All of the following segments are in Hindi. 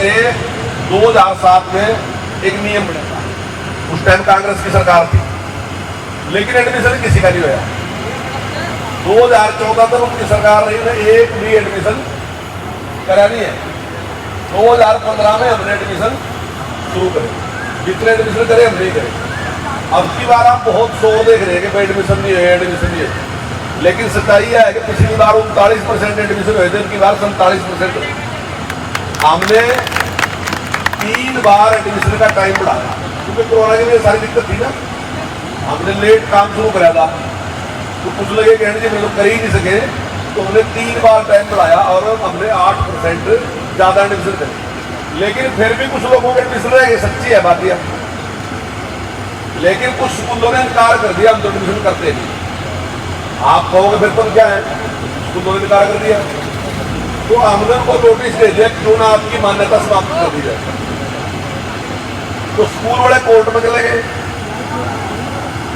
से 2007 में एक नियम बना था, उस टाइम कांग्रेस की सरकार थी, लेकिन एडमिशन किसी का नहीं होया। 2014 तक उनकी सरकार रही ने एक भी एडमिशन करा नहीं है। 2015 में हमने एडमिशन शुरू करे, जितने एडमिशन करे हम नहीं करे। अब की बार आप बहुत शोर देख रहे हैं कि भाई एडमिशन नहीं है, एडमिशन नहीं है, लेकिन सच्चाई है कि पिछली बार 39% एडमिशन हुए थे, इनकी बार 47% हुए। हमने 3 बार एडमिशन का टाइम बढ़ाया, क्योंकि कोरोना की वजह सारी दिक्कत थी ना। हमने लेट काम शुरू कराया था, तो कुछ लगे कहने जी लोग कर ही नहीं सके, तो हमने 3 बार टाइम बढ़ाया और हमने 8% ज़्यादा एडमिशन करे। लेकिन फिर भी कुछ लोगों के एडमिशन रह गए, सच्ची है बात यह। लेकिन कुछ स्कूलों ने इनकार कर दिया, हम तो एडमिशन करते नहीं। आप कहोगे फिर तुम क्या है, स्कूलों ने इनकार कर दिया, तो हमने उनको नोटिस दे दिया क्यों ना आपकी मान्यता समाप्त कर दी जाए। तो स्कूल वाले कोर्ट में चले गए,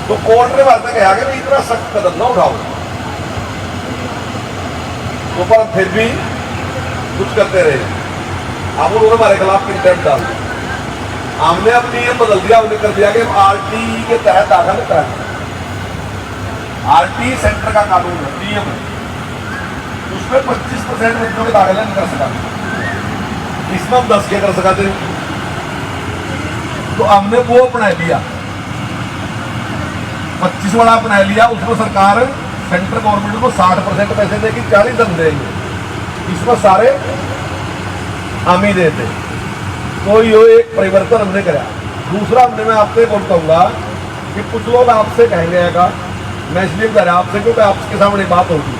तो कोर्ट ने बात कहा कि इतना सख्त कदम ना उठाओ, तो पर फिर भी कुछ करते रहे। अब उन्होंने हमारे खिलाफ कंटेम्प्ट डाल दिया। हमने अब नियम बदल दिया, हमने कर दिया कि आरटी के तहत दाखिल कराएं। आरटी सेंटर का कानून है, नियम है, उसमें 25% बच्चों के दाखिले नहीं कर सका, इसमें हम 10 के कर सकाते। तो हमने वो अपना लिया, 25 वाला अपना लिया। उसमें सरकार सेंट्रल गवर्नमेंट को 60% पैसे देगी, 40 हम देंगे, इसमें सारे हम ही देते। तो ये एक परिवर्तन हमने कराया। दूसरा हमने, मैं आपसे बोल कहूँगा कि कुछ लोग आपसे कहेंगे, मैं इसलिए कह रहा आपसे क्योंकि आपके सामने बात होगी,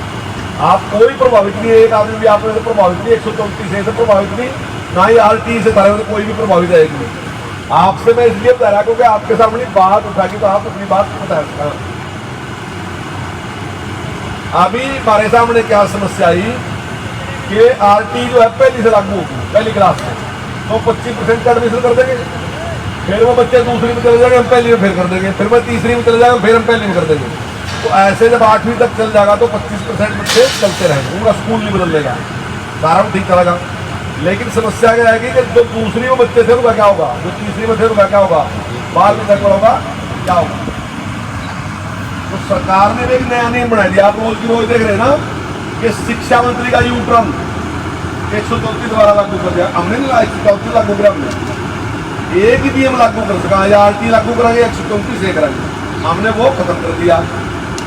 आप कोई प्रभावित नहीं है, एक आदमी भी आप से प्रभावित नहीं, 134 से प्रभावित नहीं, ना ही RT से तरह कोई भी प्रभावित है नहीं। आपसे मैं इसलिए बता रहा क्योंकि आपके सामने बात उठाएगी तो आप अपनी बात बता सकते हैं। अभी हमारे सामने क्या समस्या आई कि RT जो है पहली से लागू होगी, पहली क्लास में, तो 25% का एडमिशन कर देंगे। फिर वो बच्चे दूसरी में चले जाएंगे, हम पहली में फिर कर देंगे, फिर वो तीसरी में चले जाएंगे, फिर हम पहली में कर देंगे। तो ऐसे जब 8वीं तक चल जाएगा तो 25% बच्चे चलते रहेंगे, उनका स्कूल नहीं बदल लेगा, सारा ठीक चलेगा। लेकिन समस्या क्या आएगी कि जो दूसरी में बच्चे थे उनका क्या होगा, जो तीसरी में थे उनका क्या होगा, 12वीं तक होगा क्या होगा। तो सरकार ने एक नया नियम बना दिया, आप रोज की रोज देख रहे हैं ना कि शिक्षा मंत्री का U-टर्न 134 द्वारा लागू कर दिया। हमने नहीं 134 लागू किया, हमने एक ही नियम लागू कर सका, या RT लागू कराएंगे 134 से कराएंगे, हमने वो खत्म कर दिया।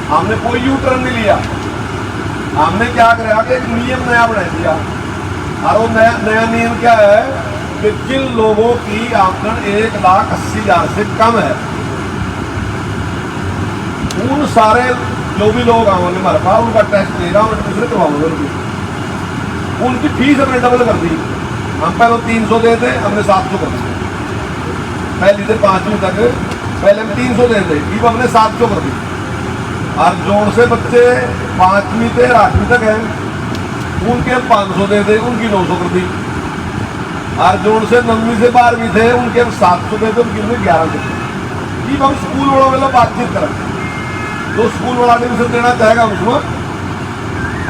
हमने कोई U-टर्न नहीं लिया, हमने क्या कराया कि एक नियम नया बना दिया। और वो नया नियम क्या है कि जिन लोगों की आमदन 1,80,000 से कम है, उन सारे जो भी लोग आएंगे हमारे पास, उनका टेस्ट लेगा, एडमिशन करवाऊंगा, उनकी फीस हमने डबल कर दी। हम पहले 300 देते, हमने 700 कर दिया। पहली से 5वीं तक पहले हम 300 देते, अब हमने 700 कर दी। और जोड़ से बच्चे 5वीं से 8वीं तक हैं, उनके हम 500 देते, उनकी 900 कर दी। और जोड़ से 9वीं से 12वीं थे, उनके हम 700 देते, उनकी हमने 1100 दी। अब हम स्कूल वालों वाला बातचीत करें, जो स्कूल वाला एडमिशन देना चाहेगा उसको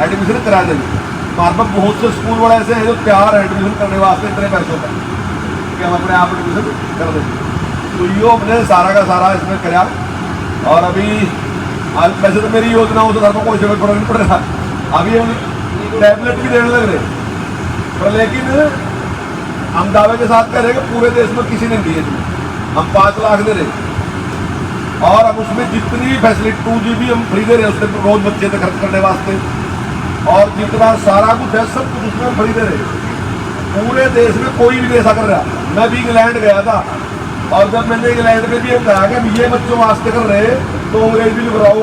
एडमिशन करा देंगे। हमारे पास बहुत से स्कूल वाले ऐसे हैं जो तैयार है एडमिशन करने वास्ते इतने पैसों का कि हम अपने आप एडमिशन कर देंगे। तो ये हमने सारा का सारा इसमें कराया। और अभी वैसे तो मेरी योजना हो तो घर में कोई जरूरत फर्क नहीं पड़ रहा, अभी हम टैबलेट भी देने लग रहे, पर लेकिन हम दावे के साथ कह रहे हैं कि पूरे देश में किसी ने नहीं दिए, हम 5 लाख दे रहे और हम उसमें जितनी भी फैसिलिटी 2GB हम फ्री दे रहे हैं, उससे रोज बच्चे से खर्च करने वास्ते, और जितना सारा कुछ है सब कुछ उसमें फ्री दे रहे। पूरे देश में कोई भी ऐसा कर रहा। मैं भी इंग्लैंड गया था, और जब मैंने इंग्लैंड में भी कहा कि ये बच्चों वास्ते कर रहे तो अंग्रेज भी कराओ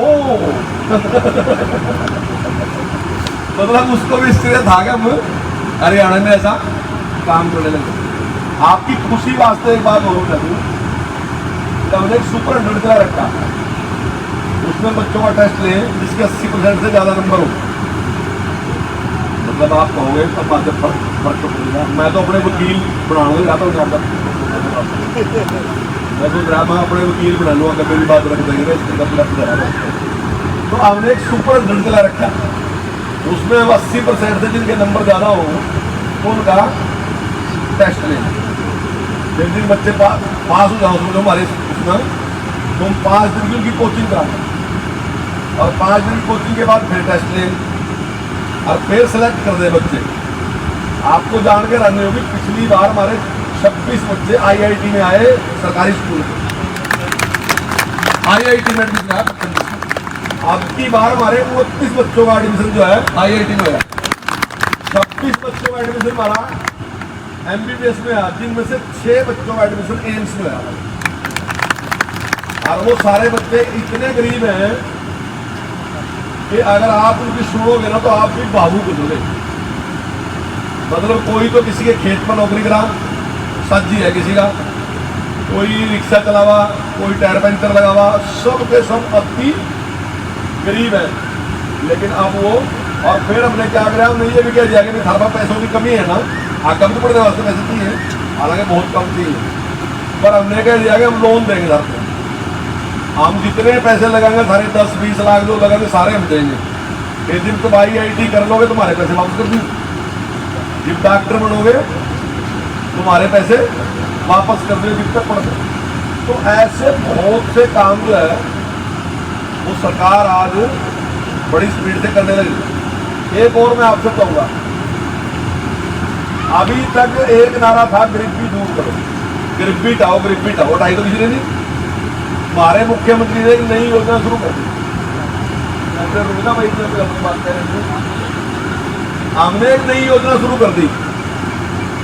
मतलब उसको भी इससे था कि हम हरियाणा में ऐसा काम करने लगे। आपकी खुशी वास्ते एक बात और करूँ, हमने एक सुपर 100 का रखा, उसमें बच्चों का टेस्ट लें जिसके 80% से ज़्यादा नंबर हो। मतलब आप कहोगे तब बात फर्क तो पड़ेगा। मैं तो अपने वकील बनाऊंगा जाता हूँ ज़्यादा, मैं सोच रहा मैं अपने वकील बना लूँगा, अगर मेरी बात रख देंगे तो हमने एक सुपर 100 का रखा, उसमें 80% से जिनके नंबर ज़्यादा हो उनका टेस्ट लेना। जिस दिन बच्चे पास हो जाओ समझो हमारे उसमें, तो हम 5 दिन की उनकी कोचिंग कराते हैं और 5 दिन कोचिंग के बाद फिर टेस्ट लेंगे और फिर सेलेक्ट कर दे बच्चे। आपको जान के रहनी होगी, पिछली बार हमारे 26 बच्चे IIT में आए सरकारी स्कूल में, IIT में एडमिशन आया। अब की बार हमारे 29 बच्चों का एडमिशन जो है IIT में आया, 26 बच्चों का एडमिशन हमारा MBBS में आया, जिनमें से 6 बच्चों का एडमिशन एम्स में आया। और वो सारे बच्चे इतने गरीब हैं कि अगर आप उनकी सुनोगे ना तो आप भी भावुक हो जाओगे। मतलब कोई तो किसी के खेत पर नौकरी करा, सज्जी है किसी का, कोई रिक्शा चलावा, कोई टायर पंचर लगावा, सब के सब अति गरीब है। लेकिन अब वो, और फिर हमने क्या करा, हमने ये भी कह दिया कि हमारे पास पैसों की कमी है ना, कम तो पड़ने वास्ते पैसे चाहिए, हालांकि बहुत कम चाहिए, पर हमने कह दिया कि हम लोन देंगे सर को। हम जितने पैसे लगाएंगे सारे 10-20 लाख जो लगाएंगे सारे हम देंगे। एक दिन तुम IIT कर लोगे तुम्हारे पैसे वापस कर दूँ, जब डॉक्टर बनोगे तुम्हारे पैसे वापस कर दो जितने पड़ते। तो ऐसे बहुत से काम जो है वो सरकार आज बड़ी स्पीड से करने लगी। एक और मैं आपसे कहूँगा, अभी तक एक नारा था गरीबी दूर करो, गरीबी हटाओ, गरीबी हटाओ, हटाई तो किसी ने नहीं। हमारे मुख्यमंत्री ने एक नई योजना शुरू कर दी, रुकना भाई अपनी बात कह रहे थे, हमने एक नई योजना शुरू कर दी।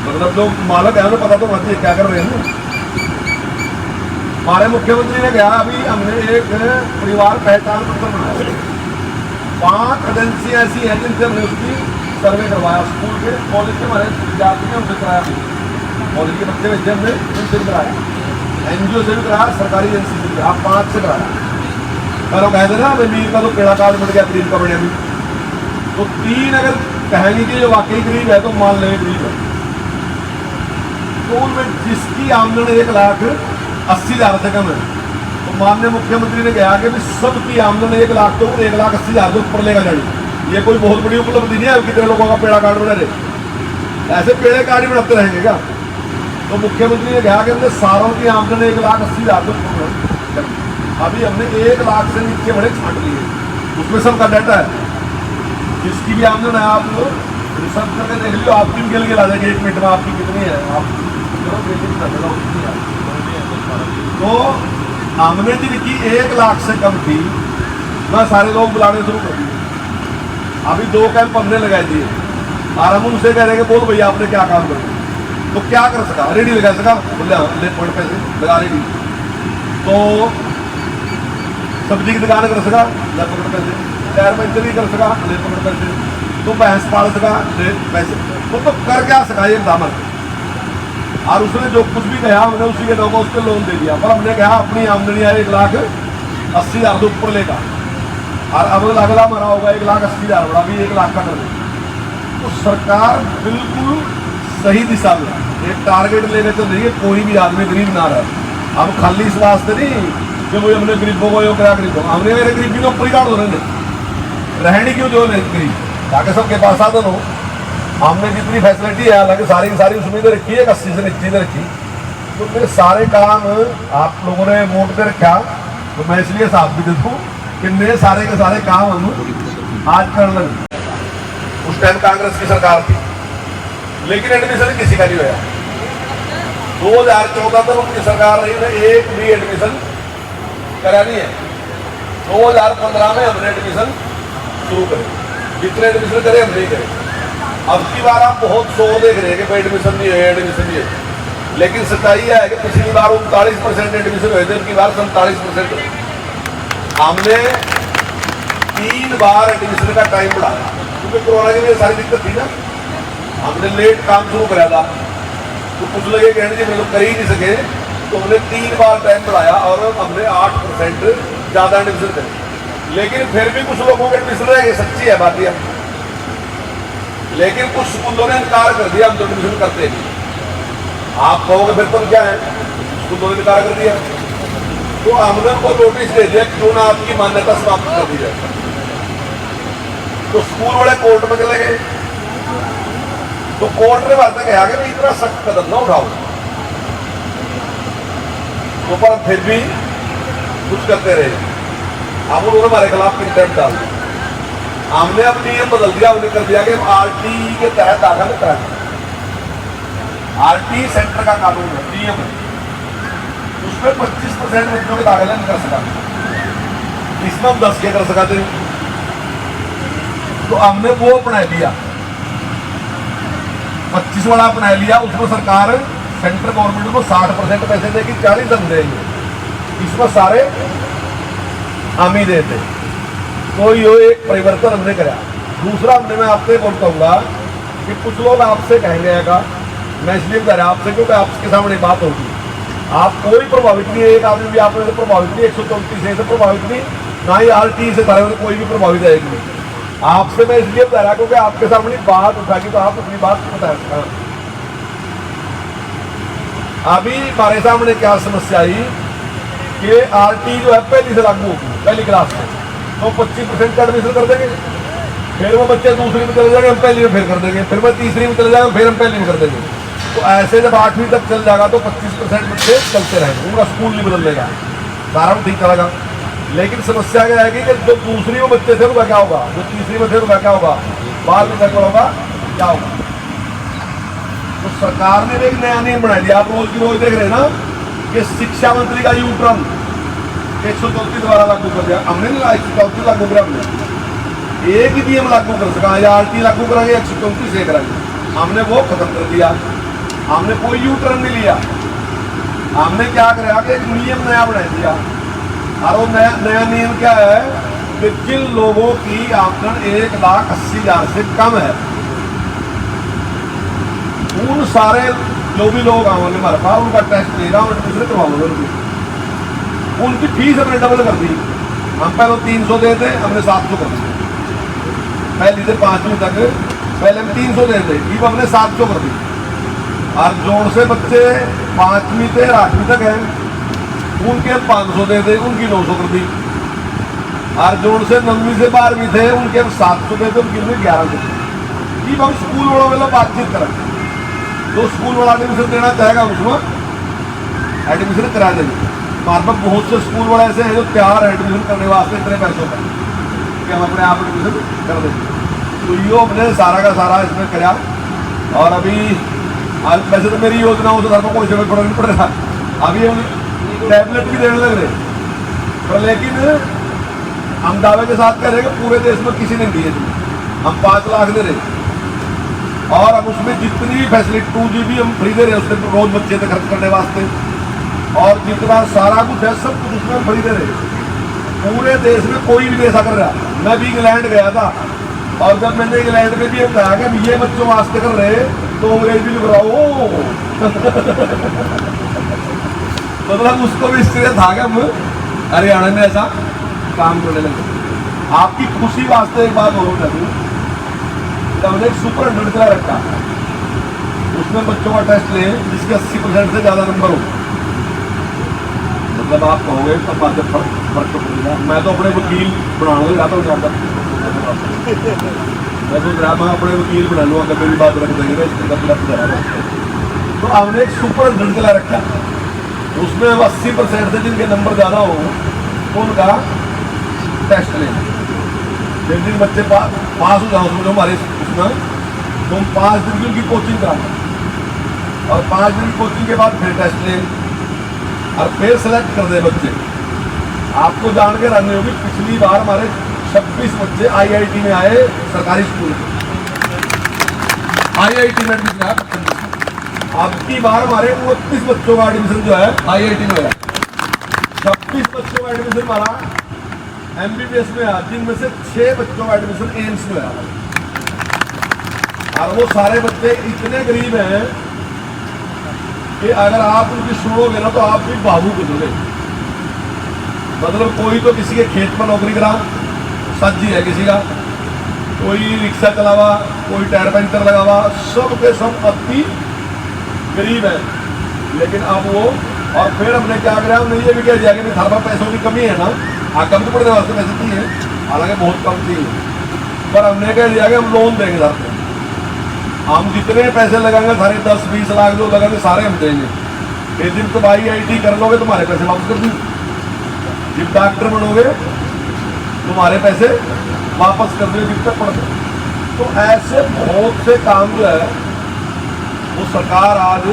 मतलब जो मालक है उन्हें पता तो होना चाहिए क्या कर रहे हैं। हमारे मुख्यमंत्री ने कहा अभी हमने एक परिवार पहचान पत्र बनाया, 5 एजेंसियां ऐसी हैं जिनसे हमने उसकी सर्वे करवाया, स्कूल के कॉलेज के हमारे विद्यार्थी ने उनसे कराया, कॉलेज के बच्चे भेजे हमने उनसे भी कराया, NGO से भी कराया, सरकारी एजेंसी से भी, आप 5 से कराया। पर वो कहते ना अमीर का तो पेड़ा कार्ड बढ़ गया, गरीब का बढ़िया भी। तो 3 अगर कहेंगे कि जो वाकई गरीब है तो मान लेंगे गरीब है। तो उनमें जिसकी आमदन 1,80,000 से कम है, तो माननीय मुख्यमंत्री ने कहा कि सबकी आमदन 1 लाख तो 1,80,000 से ऊपर लेगा जानी। ये कोई बहुत बड़ी उपलब्धि नहीं है, कितने लोगों का पेड़ा कार्ड बना रहे, ऐसे पेड़े कार्ड ही बनाते रहेंगे क्या। तो मुख्यमंत्री ने कहा कि हमने सारों की आमदन 1,80,000 से ऊपर, अभी हमने 1 लाख से नीचे बड़े छांट लिए, उसमें सबका डाटा है, जिसकी भी आमदन है आप रिसर्च करके देख लियो, आपकी भी गिल गिला देंगे 1 मिनट में आपकी कितनी है। आप तो हमने जिनकी 1 लाख से कम थी वह सारे लोग बुलाने शुरू कर दिए। अभी 2 कैंप हमने लगाए दिए और हम उनसे कह रहे हैं कि बोल भैया आपने क्या काम कर, तो क्या कर सका, रेडी लगा सका, बोले हाँ ले पॉइंट पैसे लगा रेडी। तो सब्जी की दुकान कर सका, ले पकड़ पैसे, टायर पंचर कर सका, ले पकड़ पैसे, तो भैंस पाल सका, ले पैसे। तो कर क्या सका ये दामन। और उसने जो कुछ भी कहा हमने उसी के नाम पर उसको लोन दे दिया। पर हमने कहा अपनी आमदनी है 1,80,000 से ऊपर लेगा, और अब अगला मरा होगा 1,80,000 बड़ा भी 1 लाख का कर। तो सरकार बिल्कुल सही दिशा में एक टारगेट लेके तो नहीं है, कोई भी आदमी गरीब ना रहे। हम खाली इस वास्ते नहीं कि वो हमने गरीबों को क्या गरीबों, हमने मेरे गरीबी को ऊपर ही काट दो रहने क्यों जो गरीब, ताकि सबके पास साधन हो। हमने जितनी फैसिलिटी है हालांकि सारी की सारी उम्मीदें रखी है, 80 से 90 रखी। तो मेरे सारे काम आप लोगों ने वोट पे रखा, तो मैं इसलिए साथ भी दे दूँ कि मेरे सारे के सारे काम हम आज कर लगे। उस टाइम कांग्रेस की सरकार थी, लेकिन एडमिशन किसी का नहीं हुआ। 2014 तक उनकी सरकार रही ने एक भी एडमिशन करा नहीं है। 2015 में हमने एडमिशन शुरू करे, जितने एडमिशन करे हम नहीं करे। अब की बार आप बहुत शो देख रहे हैं कि भाई एडमिशन नहीं है, एडमिशन नहीं है, लेकिन सच्चाई है कि पिछली बार 39% एडमिशन हुए थे, इनकी बार 47%। हमने 3 बार एडमिशन का टाइम बढ़ाया, क्योंकि कोरोना की वजह सारी दिक्कत थी ना। हमने लेट काम शुरू कराया था, तो कुछ लगे कहने जी मतलब कर ही नहीं सके, तो हमने 3 बार टाइम बढ़ाया और हमने 8% ज़्यादा एडमिशन करे। लेकिन फिर भी कुछ लोगों के एडमिशन रह गए, सच्ची है बात यह। लेकिन कुछ स्कूलों ने इनकार कर दिया, हम तो एडमिशन करते नहीं। आप कहोगे फिर तुम क्या है, स्कूलों ने इनकार कर दिया, तो हमने उनको नोटिस दे दिया क्यों ना आपकी मान्यता समाप्त कर दी जाए। तो स्कूल वाले कोर्ट में चले गए, तो कोर्ट ने वास्ते कहा कि भाई इतना सख्त कदम ना उठाओ, तो पर फिर भी कुछ करते रहे। अब उन्होंने हमारे खिलाफ कंटेम्प्ट डाल दिया। हमने अब नियम बदल दिया, हमने कर दिया कि आरटी के तहत दाखिल कराएं। आरटी सेंटर का कानून है, नियम है, उसमें 25% बच्चों के दाखिले नहीं कर सका, इसमें हम 10 के कर सकाते। तो हमने वो अपना लिया, 25 वाला अपना लिया। उसमें सरकार सेंट्रल गवर्नमेंट को 60% पैसे देगी, 40 हम देंगे, इसमें सारे हम ही देते। तो ये एक परिवर्तन हमने कराया। दूसरा हमने, मैं आपसे बोलता हूँ कि कुछ लोग आपसे कहेंगे, मैं इसलिए कह रहा आपसे क्योंकि आपके सामने बात होगी, आप कोई प्रभावित नहीं है, एक आदमी भी आप प्रभावित नहीं, 134 से प्रभावित नहीं, ना ही RT से कोई भी प्रभावित है नहीं। आपसे मैं इसलिए बता रहा क्योंकि आपके सामने बात उठागी तो आप अपनी बात बता सकते हैं। अभी हमारे सामने क्या समस्या आई कि RT जो है पहली से लागू होगी, पहली क्लास में, तो 25% का एडमिशन कर देंगे, फिर वो बच्चे दूसरी में चले जाएंगे, हम पहली में फिर कर देंगे, फिर मैं तीसरी में चले जाएंगे, फिर हम पहली में कर देंगे। तो ऐसे जब 8वीं तक चल जाएगा तो 25% बच्चे चलते रहेंगे, उनका स्कूल नहीं बदलेगा, सारा ठीक चलेगा। लेकिन समस्या क्या आएगी कि जो दूसरी में बच्चे थे उनका क्या होगा, जो तीसरी में थे उनका क्या होगा, बाद में होगा क्या होगा। तो सरकार ने एक नया नियम बना दिया, आप रोज की रोज देख रहे हैं ना कि शिक्षा मंत्री का यू टर्न 134 द्वारा लागू कर दिया। हमने नहीं 134 लागू करा, हमने एक ही नियम लागू कर सका, या RT लागू कराएंगे 134 से कराएंगे, हमने वो खत्म कर दिया। हमने कोई यू टर्न नहीं लिया, हमने क्या कराया कि एक नियम नया बना दिया। और वो नया नियम क्या है कि जिन लोगों की आमदन 1,80,000 से कम है, उन सारे जो भी लोग आएंगे हमारे पास, उनका टेस्ट लेगा, एडमिशन करवाऊंगा, उनकी फीस हमने डबल कर दी। हम पहले 300 देते, हमने 700 कर दिया। पहली से 5वीं तक पहले हम 300 देते, अब हमने 700 कर दी। और जोड़ से बच्चे 5वीं से 8वीं तक हैं, उनके हम 500 देते, उनकी 900 कर दी। और जोड़ से 9वीं से 12वीं थे, उनके हम 700 देते, उनकी हमने 1100 दी। अब हम स्कूल वालों वालों बातचीत करेंगे, तो स्कूल वाला एडमिशन देना चाहेगा उसमें एडमिशन करा देंगे। हमारे पास बहुत से स्कूल वाले ऐसे हैं जो तैयार है एडमिशन करने वास्ते इतने पैसों का कि हम अपने आप एडमिशन कर देंगे। तो ये हमने सारा का सारा इसमें कराया। और अभी आज वैसे तो मेरी योजनाओं से को कोई फर्क नहीं पड़ रहा, अभी हम टैबलेट भी देने लग रहे, पर लेकिन हम दावे के साथ कह रहे हैं कि पूरे देश में किसी ने दिए नहीं, हम 5 लाख दे रहे और हम उसमें जितनी भी फैसिलिटी 2 GB हम फ्री दे रहे हैं उसमें रोज बच्चे से खर्च करने वास्ते, और जितना सारा कुछ है सब कुछ उसमें फ्री दे रहे। पूरे देश में कोई भी ऐसा कर रहा। मैं भी इंग्लैंड गया था और जब मैंने इंग्लैंड में भी कहा कि ये बच्चों वास्ते कर रहे तो अंग्रेज भी लिख मतलब उसको भी इसलिए था कि हम हरियाणा में ऐसा काम करने लगे। आपकी खुशी वास्ते एक बात और बता दूं, हमने एक सुपर 100 चला रखा, उसमें बच्चों का टेस्ट ले जिसके 80% से ज़्यादा नंबर हो। मतलब आप कहोगे तब बात फर्क तो पड़ेगा। मैं तो अपने वकील बनाना ही चाहता हूँ ज़्यादा, मैं सोच रहा मैं अपने वकील बना लूँ, अगर मेरी बात रख देंगे तो हमने एक सुपर 100 चला रखा, उसमें 80% से जिनके नंबर ज़्यादा हो उनका टेस्ट लेना। जिन दिन बच्चे पास हो जाओ समझो हमारे उसमें, तो हम 5 दिन की उनकी कोचिंग कराना और 5 दिन की कोचिंग के बाद फिर टेस्ट लें और फिर सेलेक्ट कर दे बच्चे। आपको जान के रहनी होगी, पिछली बार हमारे 26 बच्चे IIT में आए, सरकारी स्कूल में IIT में एडमिशन आया। अब की बार हमारे 29 बच्चों का एडमिशन जो है IIT में आया, 26 बच्चों का एडमिशन हमारा MBBS में आया, जिनमें से 6 बच्चों का एडमिशन एम्स में आया। और वो सारे बच्चे इतने गरीब हैं कि अगर आप उनकी सुनोगे ना तो आप भी भावुक हो जाओगे। मतलब कोई तो किसी के खेत में नौकरी करा, सब्जी है किसी का, कोई रिक्शा चलावा, कोई टायर पंचर लगावा, सब के सब अति गरीब है। लेकिन अब वो, और फिर हमने क्या करा, हमने ये भी कह दिया कि हमारे पास पैसों की कमी है ना, कम तो पड़ने वास्ते पैसे चाहिए, हालांकि बहुत कम चाहिए, पर हमने कह दिया कि हम लोन देंगे सर, हम जितने पैसे लगाएंगे सारे 10-20 लाख जो लगाएंगे सारे हम देंगे। ये दिन तो भाई IT कर लोगे तुम्हारे पैसे वापस कर देंगे, जब डॉक्टर बनोगे तुम्हारे पैसे वापस कर देंगे जितने पड़ते। तो ऐसे बहुत से काम जो है वो सरकार आज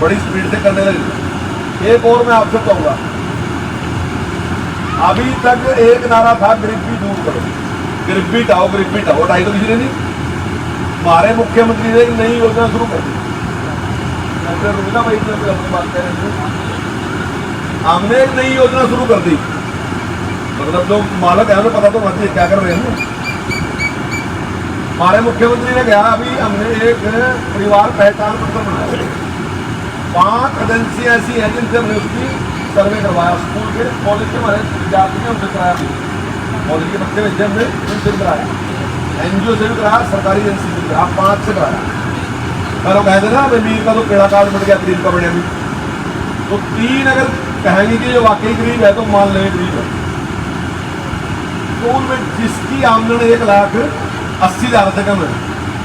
बड़ी स्पीड से करने लगी। एक और मैं आपसे कहूँगा, अभी तक एक नारा था गरीबी दूर करो, गरीबी हटाओ, गरीबी हटाओ, हटाई तो किसी ने नहीं। हमारे मुख्यमंत्री ने एक नई योजना शुरू कर दी। रुकना भाई, अपनी बात कह रहे थे, हमने एक नई योजना शुरू कर दी। मतलब जो मालक है उन्हें पता तो होना चाहिए क्या कर रहे हैं। हमारे मुख्यमंत्री ने कहा अभी हमने एक परिवार पहचान पत्र बनाया, 5 एजेंसी ऐसी हैं जिनसे हमने उसकी सर्वे करवाया। स्कूल के कॉलेज के हमारे विद्यार्थी ने उनसे कराया, कॉलेज के बच्चे भेजे हमने उनसे भी कराया, NGO से भी कराया, सरकारी एजेंसी से भी कराया, 5 से कराया। पर वो कहते ना अमीर का तो पेड़ा कार्ड बढ़ गया, गरीब का बढ़िया भी। तो 3 अगर कहेंगे कि जो वाकई गरीब है तो मान लें गरीब है। तो उनमें जिसकी आमदन 1,80,000 से कम है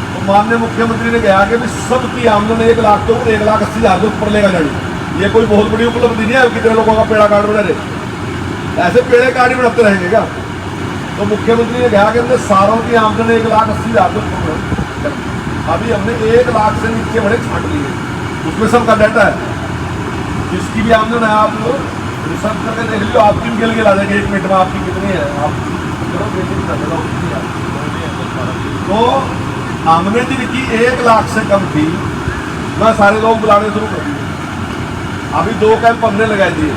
तो माननीय मुख्यमंत्री ने कहा कि सबकी आमदन 1 लाख तो 1,80,000 से ऊपर लेकर जानी। ये कोई बहुत बड़ी उपलब्धि नहीं है कितने लोगों का पेड़ा कार्ड बना रहे, ऐसे पेड़े कार्ड ही बनाते रहेंगे क्या। तो मुख्यमंत्री ने कहा कि हमने सारों की आमदन 1,80,000 से ऊपर, अभी हमने 1 लाख से नीचे बड़े छांट लिए, उसमें सबका डाटा है। जिसकी भी आमदन है आप रिसर्च करके देख लीजिए, आपकी भी गिल ला देंगे 1 मिनट में आपकी कितनी है। आप तो हमने जिनकी 1 लाख से कम थी मैं सारे लोग बुलाने शुरू कर दिए। अभी 2 कैंप हमने लगा दिए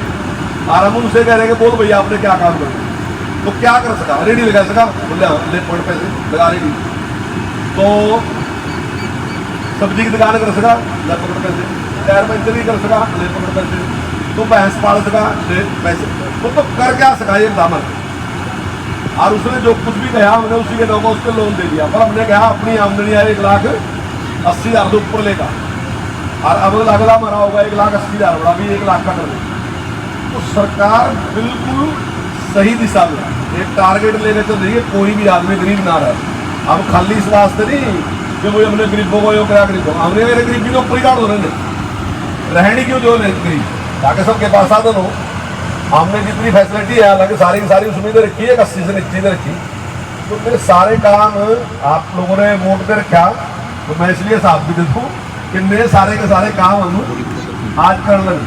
और हम उनसे कह रहे हैं कि बोल भैया आपने क्या काम कर, तो क्या कर सका, रेडी लगा सका, बोले ले पॉइंट पैसे लगा रेडी। तो सब्जी की दुकान कर सका, ले पकड़ पैसे, टायर पंचर भी कर सका, ले पकड़ पैसे, तो भैंस पाल सका, ले पैसे। तो कर क्या सका ये दामन। और उसने जो कुछ भी कहा हमने उसी के नाम उसको लोन दे दिया। पर हमने कहा अपनी आमदनी है 1,80,000 से ऊपर लेगा, और अब अगला मरा होगा 1,80,000 बड़ा भी 1 लाख का कर दे। तो सरकार बिल्कुल सही दिशा में एक टारगेट लेके चल रही है, कोई भी आदमी गरीब ना रहे। अब खाली इस वास्ते नहीं कि वो हमने गरीबों को यो क्या गरीबों, हमने मेरे गरीबी को ऊपर ही काट दो रहने क्यों जो गरीब, ताकि सबके पास साधन हो। हमने जितनी फैसिलिटी है हालांकि सारी की सारी सुविधा रखी है, 80 से नीचे रखी। तो मेरे सारे काम आप लोगों ने वोट पे रखा, तो मैं इसलिए साफ भी दे दूँ कि मेरे सारे के सारे काम हम आज कर लगे।